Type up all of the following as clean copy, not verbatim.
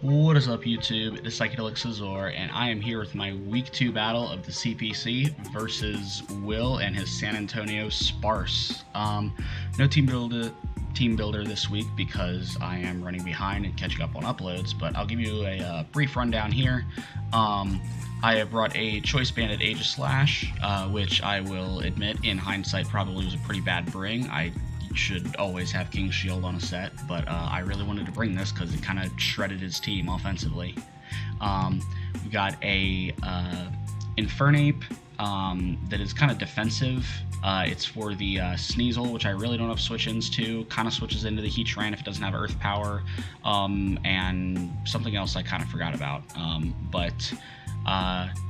What is up, YouTube? It is Psychedelic Azor, and I am here with my Week 2 battle of the CPC versus Will and his San Antonio Sparse. No team builder this week because I am running behind and catching up on uploads, but I'll give you a brief rundown here. I have brought a Choice Banded Aegis, which I will admit, in hindsight, probably was a pretty bad bring. I should always have King's Shield on a set, but I really wanted to bring this because it kind of shredded his team offensively. We've got a Infernape that is kind of defensive. It's for the Sneasel, which I really don't have switch-ins to. Kind of switches into the Heatran if it doesn't have Earth Power, and something else I kind of forgot about.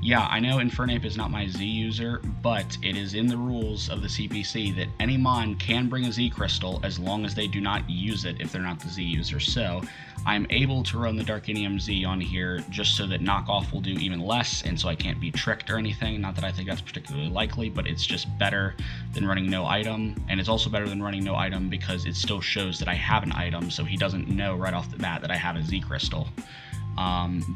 Yeah, I know Infernape is not my Z user, but it is in the rules of the CPC that any Mon can bring a Z Crystal as long as they do not use it if they're not the Z user. So I'm able to run the Darkinium Z on here just so that knockoff will do even less, and so I can't be tricked or anything. Not that I think that's particularly likely, but it's just better than running no item, and it's also better than running no item because it still shows that I have an item, so he doesn't know right off the bat that I have a Z Crystal.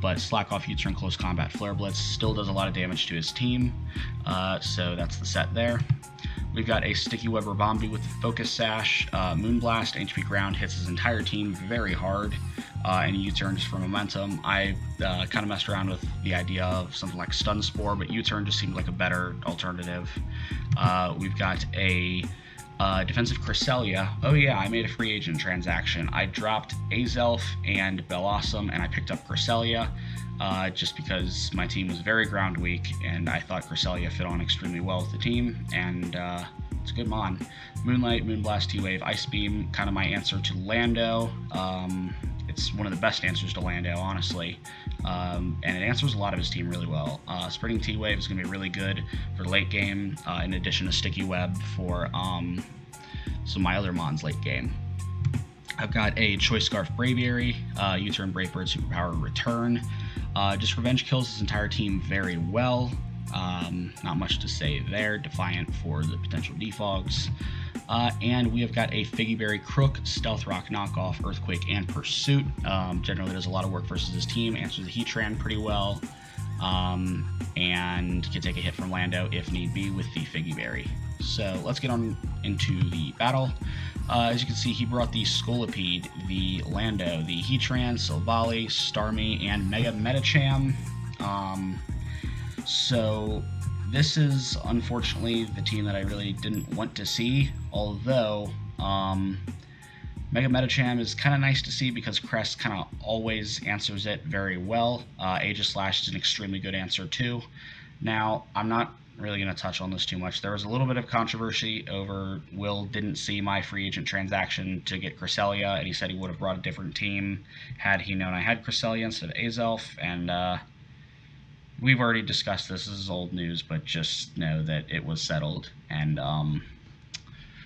But Slack Off Uter in Close Combat Flare Blitz still does a lot of damage to his team, so that's the set there. We've got a Sticky Web Rabombi with the Focus Sash. Moonblast, HP Ground hits his entire team very hard, and U-turn just for momentum. I kind of messed around with the idea of something like Stun Spore, but U-turn just seemed like a better alternative. We've got a defensive Cresselia. Oh yeah, I made a free agent transaction. I dropped Azelf and Bellossom, and I picked up Cresselia, just because my team was very ground weak, and I thought Cresselia fit on extremely well with the team, and it's a good mon. Moonlight, Moonblast, T-Wave, Ice Beam, kind of my answer to Lando. It's one of the best answers to Lando, honestly, and it answers a lot of his team really well. Sprinting T-Wave is going to be really good for late game, in addition to Sticky Web for some of my other mons late game. I've got a Choice Scarf Braviary, U-turn Brave Bird Superpower Return. Just revenge kills his entire team very well. Not much to say there. Defiant for the potential defogs. And we have got a Figgyberry Crook, Stealth Rock Knockoff, Earthquake, and Pursuit. Generally does a lot of work versus his team, answers the Heatran pretty well, and can take a hit from Lando if need be with the Figgyberry. So let's get on into the battle. As you can see, he brought the Scolipede, the Lando, the Heatran, Silvally, Starmie, and Mega Medicham. So this is unfortunately the team that I really didn't want to see, although Mega Medicham is kind of nice to see because Crest kind of always answers it very well. Aegislash is an extremely good answer too. Now, I'm not really going to touch on this too much. There was a little bit of controversy over Will didn't see my free agent transaction to get Cresselia, and he said he would have brought a different team had he known I had Cresselia instead of Azelf, and we've already discussed this. This is old news, but just know that it was settled, and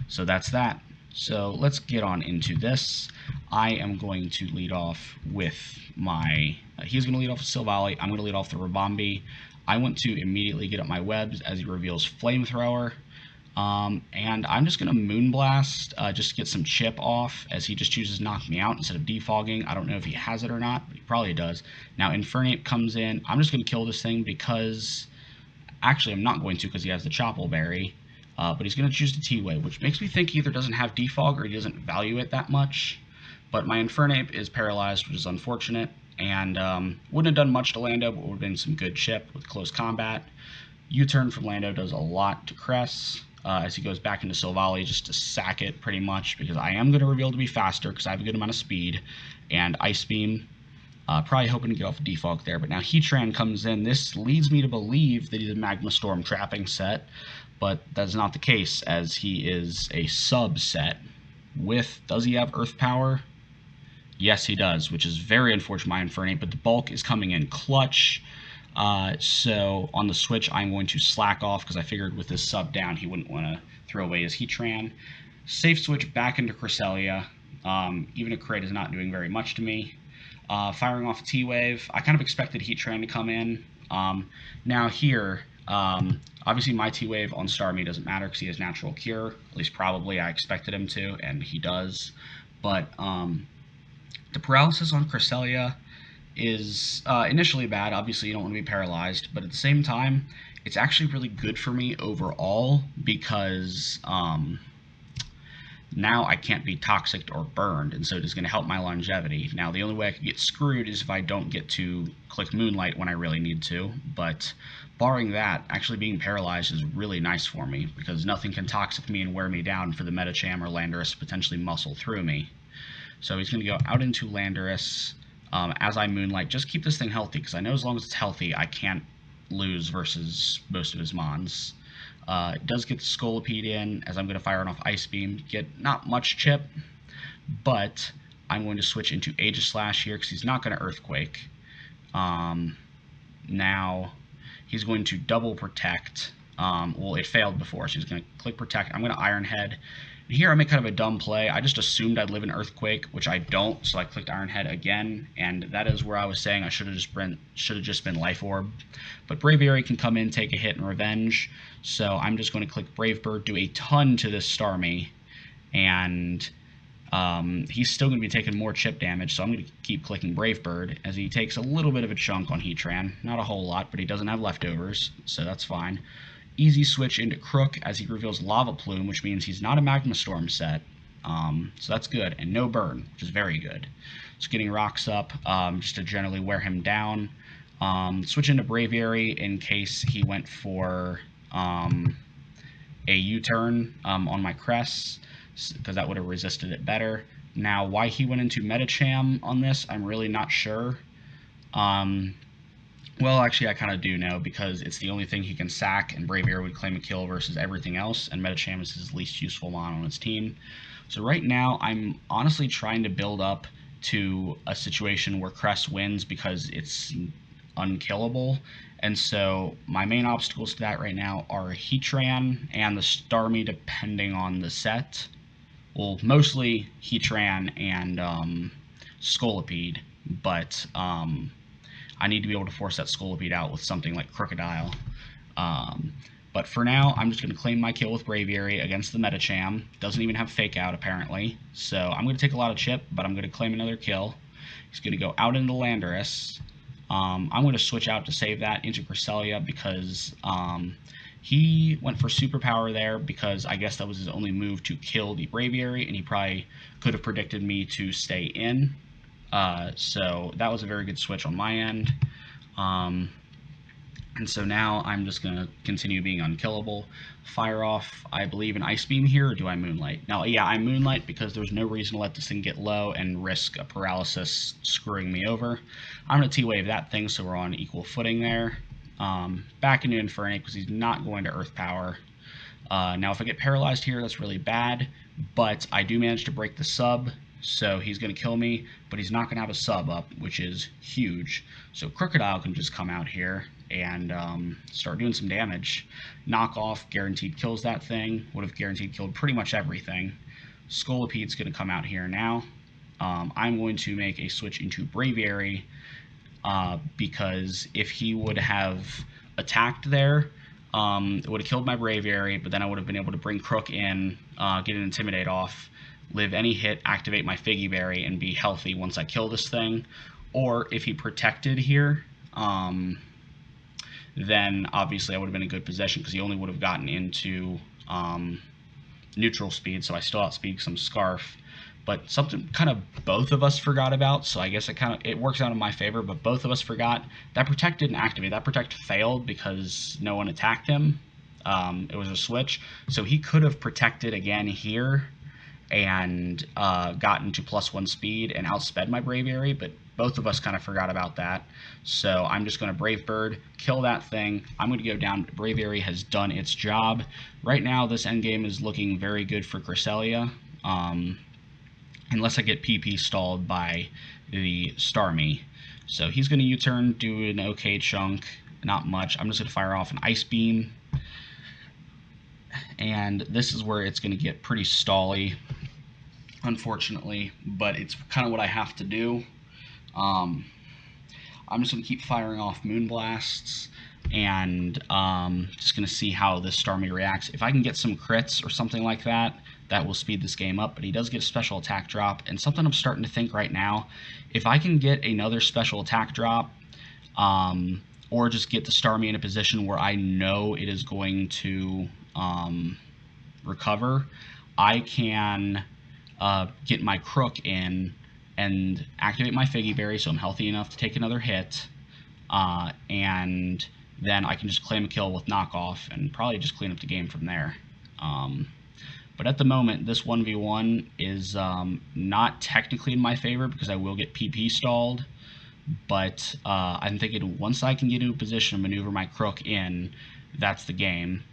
so that's that. So let's get on into this. I am going to lead off with my... he's going to lead off with Silvally. I'm going to lead off the Rabombi. I want to immediately get up my webs as he reveals Flamethrower. And I'm just going to Moonblast just to get some chip off as he just chooses to knock me out instead of defogging. I don't know if he has it or not, but he probably does. Now Infernape comes in. I'm just going to kill this thing because... actually, I'm not going to because he has the Chople Berry. But he's going to choose the T-Wave, which makes me think he either doesn't have defog or he doesn't value it that much. But my Infernape is paralyzed, which is unfortunate, and wouldn't have done much to Lando, but would have been some good chip with close combat. U-turn from Lando does a lot to Cress, as he goes back into Silvally just to sack it pretty much, because I am going to reveal to be faster because I have a good amount of speed, and Ice Beam. Probably hoping to get off a defog there, but now Heatran comes in. This leads me to believe that he's a Magma Storm trapping set, but that's not the case, as he is a subset with... does he have Earth Power? Yes, he does, which is very unfortunate, my Infernape, but the bulk is coming in clutch. So on the switch, I'm going to slack off because I figured with his sub down, he wouldn't want to throw away his Heatran. Safe switch back into Cresselia. Even a crit is not doing very much to me. Firing off T-Wave. I kind of expected Heatran to come in. Now here, obviously my T-Wave on Starmie doesn't matter because he has Natural Cure. At least probably I expected him to, and he does. But the paralysis on Cresselia is initially bad. Obviously, you don't want to be paralyzed, but at the same time, it's actually really good for me overall because now I can't be toxic or burned, and so it is going to help my longevity. Now, the only way I could get screwed is if I don't get to click Moonlight when I really need to, but barring that, actually being paralyzed is really nice for me, because nothing can toxic me and wear me down for the Metacham or Landorus to potentially muscle through me. So he's going to go out into Landorus as I Moonlight. Just keep this thing healthy, because I know as long as it's healthy, I can't lose versus most of his mons. It does get the Scolipede in, as I'm going to fire off Ice Beam. Get not much chip, but I'm going to switch into Aegislash here, because he's not going to Earthquake. Now, he's going to double Protect. Well, it failed before, so he's going to click Protect. I'm going to Iron Head. And here I make kind of a dumb play. I just assumed I'd live in Earthquake, which I don't, so I clicked Iron Head again, and that is where I was saying I should have just been Life Orb. But Braviary can come in, take a hit, and revenge. So I'm just going to click Brave Bird, do a ton to this Starmie, and he's still going to be taking more chip damage, so I'm going to keep clicking Brave Bird, as he takes a little bit of a chunk on Heatran. Not a whole lot, but he doesn't have leftovers, so that's fine. Easy switch into Crook, as he reveals Lava Plume, which means he's not a Magma Storm set, so that's good, and no burn, which is very good. So getting rocks up, just to generally wear him down. Switch into Braviary in case he went for a U-turn on my Cress, because that would have resisted it better. Now, why he went into Metacham on this, I'm really not sure. Well, actually, I kind of do know, because it's the only thing he can sack, and Braviary would claim a kill versus everything else, and Metacham is his least useful mon on his team. So right now, I'm honestly trying to build up to a situation where Cress wins, because it's unkillable. And so my main obstacles to that right now are Heatran and the Starmie, depending on the set. Well, mostly Heatran and Scolipede, but I need to be able to force that Scolipede out with something like Crocodile. But for now, I'm just going to claim my kill with Braviary against the Metacham. Doesn't even have Fake Out, apparently. So I'm going to take a lot of chip, but I'm going to claim another kill. He's going to go out into Landorus. I'm going to switch out to save that into Cresselia, because he went for Superpower there, because I guess that was his only move to kill the Braviary, and he probably could have predicted me to stay in. So that was a very good switch on my end. And so now I'm just going to continue being unkillable. Fire off, I believe, an Ice Beam here, or do I Moonlight? Now, yeah, I Moonlight, because there's no reason to let this thing get low and risk a paralysis screwing me over. I'm going to T-Wave that thing, so we're on equal footing there. Back into Infernape, because he's not going to Earth Power. Now, if I get paralyzed here, that's really bad, but I do manage to break the sub, so he's going to kill me, but he's not going to have a sub up, which is huge. So Crocodile can just come out here and start doing some damage. Knockoff guaranteed kills that thing. Would have guaranteed killed pretty much everything. Scolipede's going to come out here now. I'm going to make a switch into Braviary, because if he would have attacked there, it would have killed my Braviary, but then I would have been able to bring Crook in, get an Intimidate off, live any hit, activate my Figgy Berry, and be healthy once I kill this thing. Or if he protected here, then obviously I would have been in good position, because he only would have gotten into neutral speed, so I still outspeed because I'm Scarf. But something kind of both of us forgot about, so I guess it works out in my favor, but both of us forgot. That Protect didn't activate. That Protect failed because no one attacked him. It was a switch, so he could have protected again here and gotten to +1 speed and outsped my Braviary, but both of us kind of forgot about that. So I'm just going to Brave Bird, kill that thing. I'm going to go down. Braviary has done its job. Right now, this endgame is looking very good for Cresselia, unless I get PP stalled by the Starmie. So he's going to U-turn, do an okay chunk, not much. I'm just going to fire off an Ice Beam, and this is where it's going to get pretty stally, unfortunately, but it's kind of what I have to do. I'm just going to keep firing off Moonblasts, and just going to see how this Starmie reacts. If I can get some crits or something like that, that will speed this game up, but he does get a special attack drop, and something I'm starting to think right now, if I can get another special attack drop, or just get the Starmie in a position where I know it is going to recover, I can get my Crook in and activate my Figgy Berry so I'm healthy enough to take another hit, and then I can just claim a kill with knockoff and probably just clean up the game from there. But at the moment, this 1v1 is not technically in my favor because I will get PP stalled, but I'm thinking once I can get into a position to maneuver my Crook in, that's the game.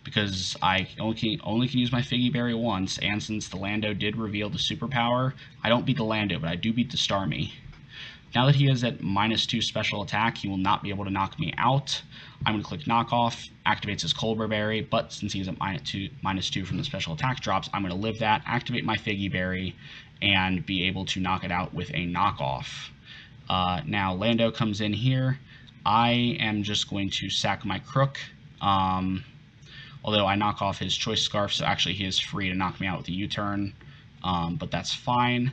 Because I only can use my Figgy Berry once, and since the Lando did reveal the superpower, I don't beat the Lando, but I do beat the Starmie. Now that he is at -2 special attack, he will not be able to knock me out. I'm going to click knockoff, activates his Colbur Berry, but since he's at -2 from the special attack drops, I'm going to live that, activate my Figgy Berry, and be able to knock it out with a knockoff. Now Lando comes in here. I am just going to sack my Crook, although I knock off his Choice Scarf, so actually he is free to knock me out with a U-turn, but that's fine.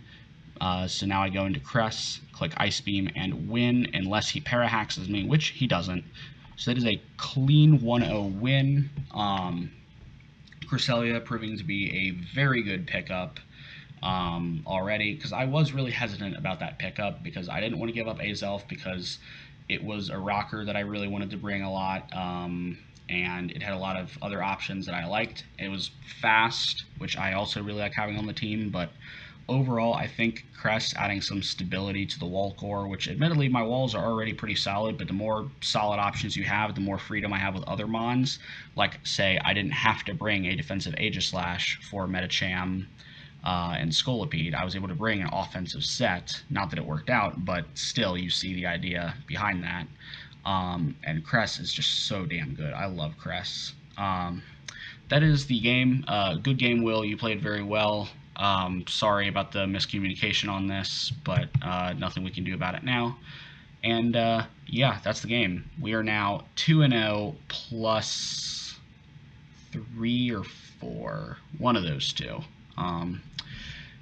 So now I go into Cress, click Ice Beam, and win, unless he para-haxes me, which he doesn't. So that is a clean 1-0 win. Cresselia proving to be a very good pickup already, because I was really hesitant about that pickup, because I didn't want to give up Azelf, because it was a rocker that I really wanted to bring a lot, and it had a lot of other options that I liked. It was fast, which I also really like having on the team, but overall, I think Cress adding some stability to the wall core, which admittedly my walls are already pretty solid, but the more solid options you have, the more freedom I have with other mons. Like, say, I didn't have to bring a defensive Aegislash for Medicham and Scolipede. I was able to bring an offensive set. Not that it worked out, but still, you see the idea behind that. And Cress is just so damn good. I love Cress. That is the game. Good game, Will. You played very well. Sorry about the miscommunication on this, but nothing we can do about it now. And yeah, that's the game. We are now 2-0 plus 3 or 4. One of those two.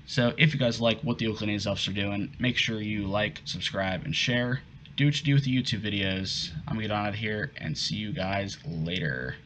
So if you guys like what the Oakland Azelfs are doing, make sure you like, subscribe, and share. Do what you do with the YouTube videos. I'm going to get on out of here and see you guys later.